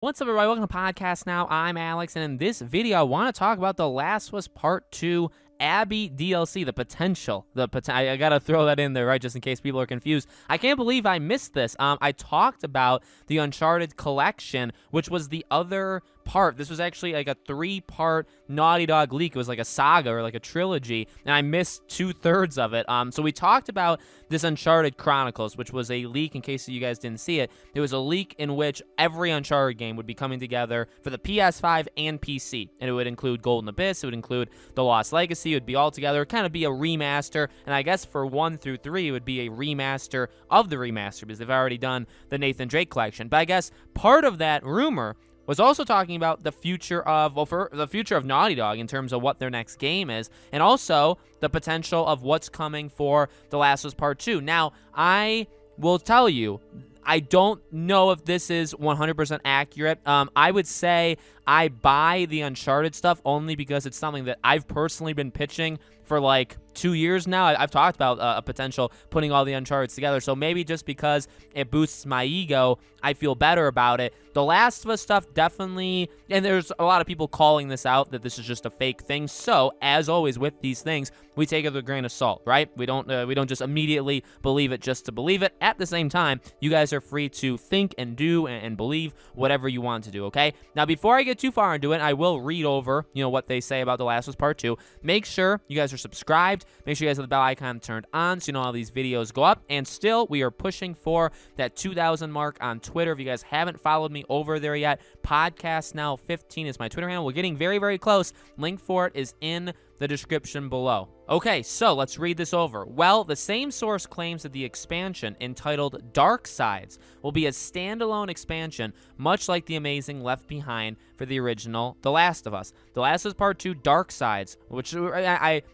What's up, everybody? Welcome to Podcast Now. I'm Alex, and in this video, I want to talk about The Last of Us Part 2 Abby DLC, the potential. I gotta throw that in there, right, just in case people are confused. I can't believe I missed this. I talked about the Uncharted collection, which was the other part. This was actually like a 3-part Naughty Dog leak. It was like a saga or like a trilogy, and I missed 2/3 of it. So we talked about this Uncharted Chronicles, which was a leak, in case you guys didn't see it. It was a leak in which every Uncharted game would be coming together for the PS5 and PC, and it would include Golden Abyss, it would include The Lost Legacy, it would be all together, kind of be a remaster, and I guess for 1 through 3, it would be a remaster of the remaster, because they've already done the Nathan Drake collection. But I guess part of that rumor was also talking about the future of, for the future of Naughty Dog in terms of what their next game is, and also the potential of what's coming for The Last of Us Part 2. Now, I will tell you, I don't know if this is 100% accurate. I would say I buy the Uncharted stuff only because it's something that I've personally been pitching for like 2 years now. I've talked about a potential putting all the Uncharted together, so maybe just because it boosts my ego, I feel better about it. The Last of Us stuff definitely, and there's a lot of people calling this out, that this is just a fake thing. So, as always with these things, we take it with a grain of salt, right? We don't just immediately believe it just to believe it. At the same time, you guys are free to think and do and believe whatever you want to do, okay? Now, before I get too far into it, I will read over, what they say about The Last of Us Part 2. Make sure you guys are subscribed. Make sure you guys have the bell icon turned on so you know all these videos go up. And still, we are pushing for that 2,000 mark on Twitter. If you guys haven't followed me over there yet, Podcast Now 15 is my Twitter handle. We're getting very, very close. Link for it is in the description below. Okay, so let's read this over. Well, the same source claims that the expansion, entitled Dark Sides, will be a standalone expansion, much like the amazing Left Behind for the original The Last of Us. The Last of Us Part 2 Dark Sides, which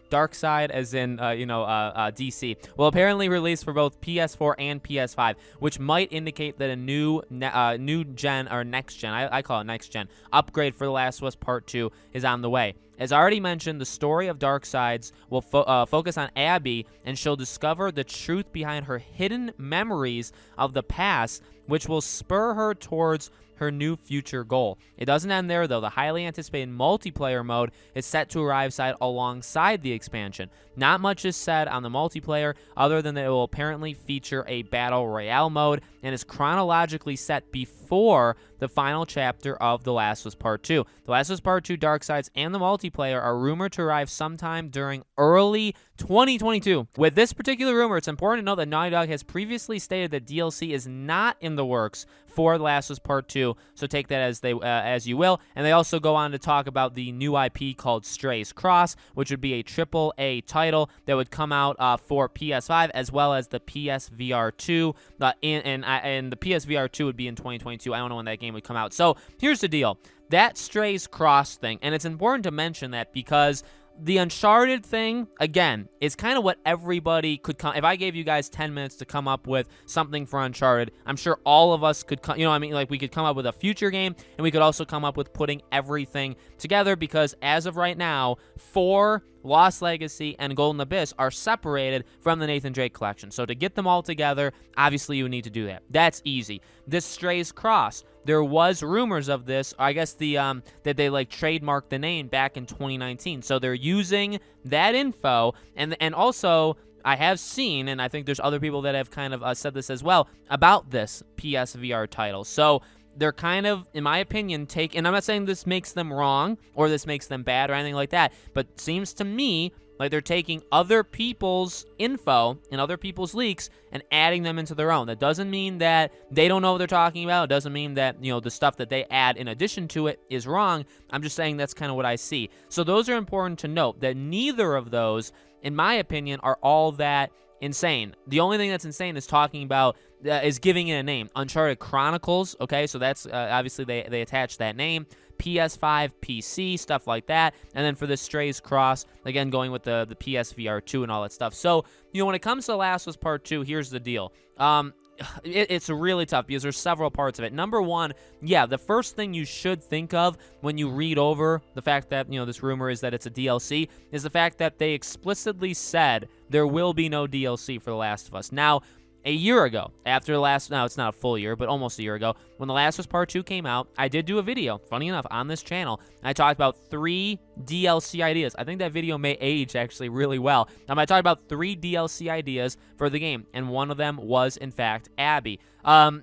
Dark Side as in, DC, will apparently release for both PS4 and PS5, which might indicate that a new gen, or next gen, I call it next gen, upgrade for The Last of Us Part 2 is on the way. As already mentioned, the story of Dark Sides will focus on Abby, and she'll discover the truth behind her hidden memories of the past, which will spur her towards her new future goal. It doesn't end there, though. The highly anticipated multiplayer mode is set to arrive alongside the expansion. Not much is said on the multiplayer, other than that it will apparently feature a battle royale mode, and is chronologically set before the final chapter of The Last of Us Part 2. The Last of Us Part 2 Dark Sides and the multiplayer are rumored to arrive sometime during early 2022. With this particular rumor, it's important to note that Naughty Dog has previously stated that DLC is not in the works for The Last of Us Part 2, so take that as you will. And they also go on to talk about the new IP called Stray's Cross, which would be a AAA title that would come out for PS5 as well as the PSVR 2, and the PSVR 2 would be in 2022. I don't know when that game would come out. So here's the deal. That Stray's Cross thing, and it's important to mention that because the Uncharted thing, again, is kind of what everybody could come. If I gave you guys 10 minutes to come up with something for Uncharted, I'm sure all of us could come, we could come up with a future game, and we could also come up with putting everything together, because as of right now, 4 Lost Legacy and Golden Abyss are separated from the Nathan Drake collection. So to get them all together, obviously you need to do that. That's easy. This Stray's Cross, there was rumors of this. I guess that they trademarked the name back in 2019. So they're using that info, and also I have seen, and I think there's other people that have kind of said this as well about this PSVR title. So they're kind of, in my opinion, and I'm not saying this makes them wrong or this makes them bad or anything like that, but seems to me like they're taking other people's info and other people's leaks and adding them into their own. That doesn't mean that they don't know what they're talking about. It doesn't mean that, the stuff that they add in addition to it is wrong. I'm just saying that's kind of what I see. So those are important to note, that neither of those, in my opinion, are all that insane. The only thing that's insane is talking about is giving it a name. Uncharted Chronicles, okay? So that's obviously they attach that name. PS5, PC, stuff like that. And then for the Stray's Cross, again, going with the PSVR 2 and all that stuff. So, when it comes to Last of Us Part 2, here's the deal. It's really tough because there's several parts of it. Number one, the first thing you should think of when you read over the fact that, this rumor is that it's a DLC, is the fact that they explicitly said there will be no DLC for The Last of Us. Now, a year ago, after the last, no, it's not a full year, but almost a year ago, when The Last of Us Part 2 came out, I did do a video, funny enough, on this channel. And I talked about 3 DLC ideas. I think that video may age actually really well. I talked about 3 DLC ideas for the game, and one of them was, in fact, Abby.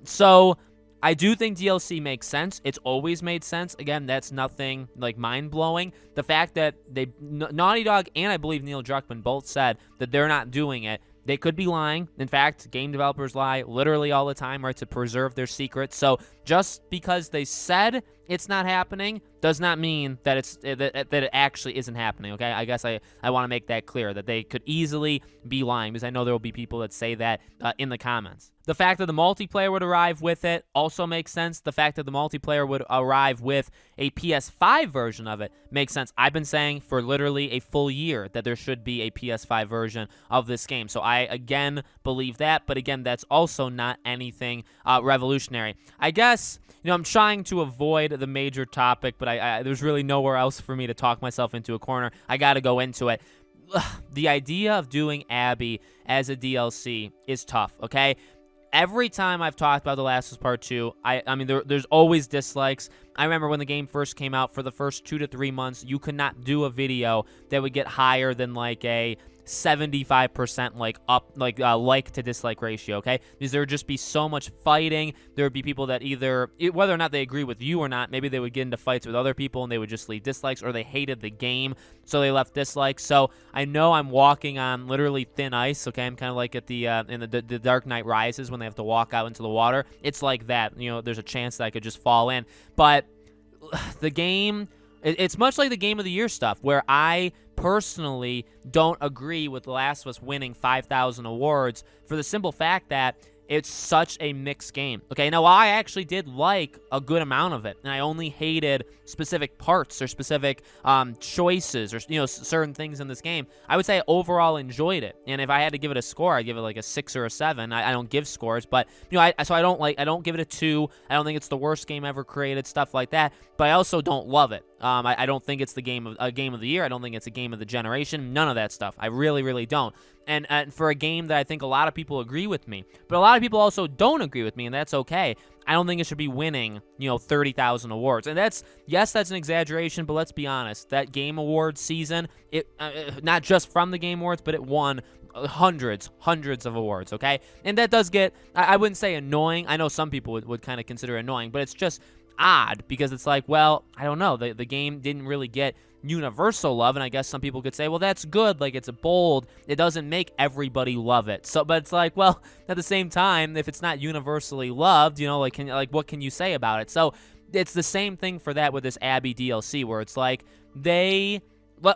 So I do think DLC makes sense. It's always made sense. Again, that's nothing like mind-blowing. The fact that Naughty Dog and I believe Neil Druckmann both said that they're not doing it, they could be lying. In fact, game developers lie literally all the time, right, to preserve their secrets. So just because they said it's not happening does not mean that it actually isn't happening, okay? I guess I want to make that clear, that they could easily be lying, because I know there will be people that say that in the comments. The fact that the multiplayer would arrive with it also makes sense. The fact that the multiplayer would arrive with a PS5 version of it makes sense. I've been saying for literally a full year that there should be a PS5 version of this game. So I, again, believe that. But again, that's also not anything revolutionary. I guess, I'm trying to avoid the major topic, but there's really nowhere else for me to talk myself into a corner. I got to go into it. The idea of doing Abby as a DLC is tough, okay? Every time I've talked about The Last of Us Part 2, I mean, there's always dislikes. I remember when the game first came out, for the first 2 to 3 months, you could not do a video that would get higher than like a 75% like to dislike ratio, okay? Because there would just be so much fighting. There would be people that either, whether or not they agree with you or not, maybe they would get into fights with other people and they would just leave dislikes, or they hated the game, so they left dislikes. So I know I'm walking on literally thin ice, okay? I'm kind of like at the in the Dark Knight Rises when they have to walk out into the water. It's like that. There's a chance that I could just fall in. But the game, it's much like the Game of the Year stuff, where I personally don't agree with The Last of Us winning 5,000 awards for the simple fact that it's such a mixed game. Okay, now I actually did like a good amount of it, and I only hated specific parts or specific choices or certain things in this game. I would say I overall enjoyed it, and if I had to give it a score, I'd give it like a 6 or a 7. I don't give scores, but I don't give it a 2. I don't think it's the worst game ever created, stuff like that. But I also don't love it. I don't think it's a game of the year. I don't think it's a game of the generation. None of that stuff. I really, really don't. And for a game that I think a lot of people agree with me, but a lot of people also don't agree with me, and that's okay. I don't think it should be winning, 30,000 awards. And that's an exaggeration, but let's be honest. That Game Awards season, it not just from the Game Awards, but it won hundreds of awards, okay? And that does get, I wouldn't say annoying. I know some people would kind of consider it annoying, but it's just odd, because it's like, well, I don't know. The game didn't really get universal love, and I guess some people could say, well, that's good, like it's bold, it doesn't make everybody love it. So, but it's like, well, at the same time, if it's not universally loved, what can you say about it? So it's the same thing for that with this Abby DLC, where it's like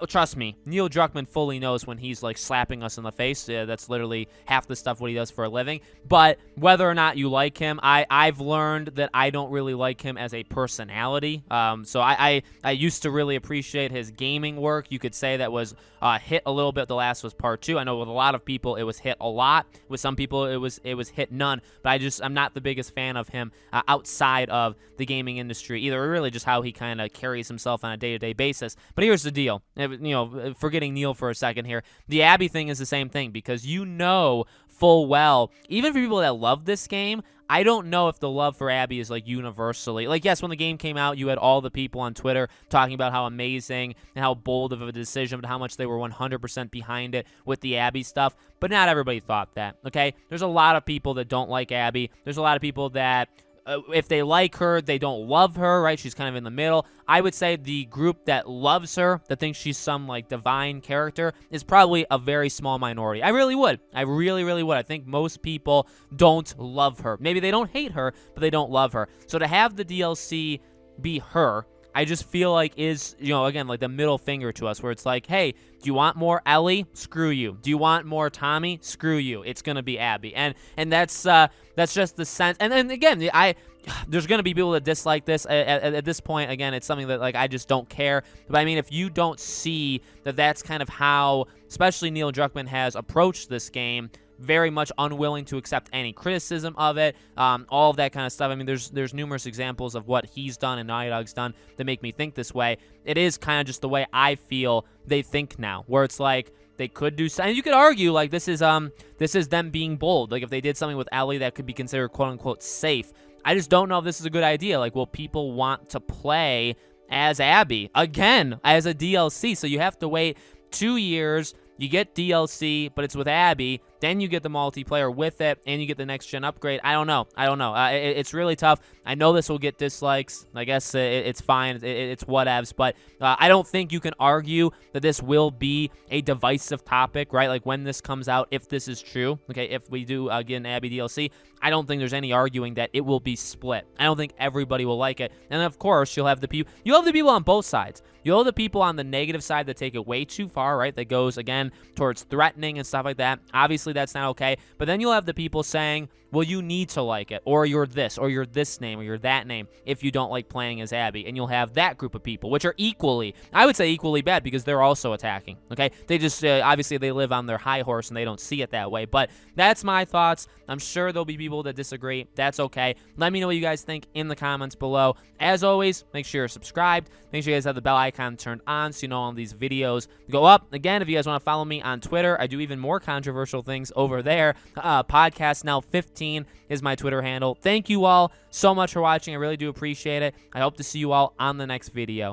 trust me, Neil Druckmann fully knows when he's like slapping us in the face. That's literally half the stuff what he does for a living. But whether or not you like him, I've learned that I don't really like him as a personality. So I used to really appreciate his gaming work. You could say that was hit a little bit. The Last was Part 2. I know with a lot of people it was hit a lot. With some people it was hit none. But I'm not the biggest fan of him outside of the gaming industry either. Really just how he kind of carries himself on a day-to-day basis. But here's the deal. Forgetting Neil for a second here, the Abby thing is the same thing, because full well, even for people that love this game, I don't know if the love for Abby is like universally. Like, yes, when the game came out, you had all the people on Twitter talking about how amazing and how bold of a decision, but how much they were 100% behind it with the Abby stuff. But not everybody thought that, okay? There's a lot of people that don't like Abby. There's a lot of people that if they like her, they don't love her, right? She's kind of in the middle. I would say the group that loves her, that thinks she's some like divine character, is probably a very small minority. I really would. I really, really would. I think most people don't love her. Maybe they don't hate her, but they don't love her. So to have the DLC be her, I just feel like is, again, like the middle finger to us, where it's like, hey, do you want more Ellie? Screw you. Do you want more Tommy? Screw you. It's going to be Abby. And that's just the sense. And then again, there's going to be people that dislike this. At this point, again, it's something that like I just don't care. But I mean, if you don't see that that's kind of how, especially Neil Druckmann has approached this game, very much unwilling to accept any criticism of it, all of that kind of stuff. I mean, there's numerous examples of what he's done and Naughty Dog's done that make me think this way. It is kind of just the way I feel they think now, where it's like they could do something. You could argue like this is them being bold. Like if they did something with Ellie that could be considered quote unquote safe. I just don't know if this is a good idea. Like, will people want to play as Abby again as a DLC? So you have to wait 2 years. You get DLC, but it's with Abby. Then you get the multiplayer with it, and you get the next-gen upgrade. I don't know. It's really tough. I know this will get dislikes. I guess it's fine. It's whatevs. But I don't think you can argue that this will be a divisive topic, right? Like, when this comes out, if this is true, okay, if we do get an Abby DLC, I don't think there's any arguing that it will be split. I don't think everybody will like it. And, of course, you'll have the people on both sides. You'll have the people on the negative side that take it way too far, right? That goes, again, towards threatening and stuff like that. Obviously, that's not okay. But then you'll have the people saying, well, you need to like it, or you're this name, or you're that name if you don't like playing as Abby. And you'll have that group of people, which are I would say equally bad, because they're also attacking, okay? They just, obviously, they live on their high horse and they don't see it that way. But that's my thoughts. I'm sure there'll be people that disagree. That's okay. Let me know what you guys think in the comments below. As always, make sure you're subscribed. Make sure you guys have the bell icon turned on so you know all these videos go up. Again, if you guys want to follow me on Twitter, I do even more controversial things over there. Podcast Now 15 is my Twitter handle. Thank you all so much for watching. I really do appreciate it. I hope to see you all on the next video.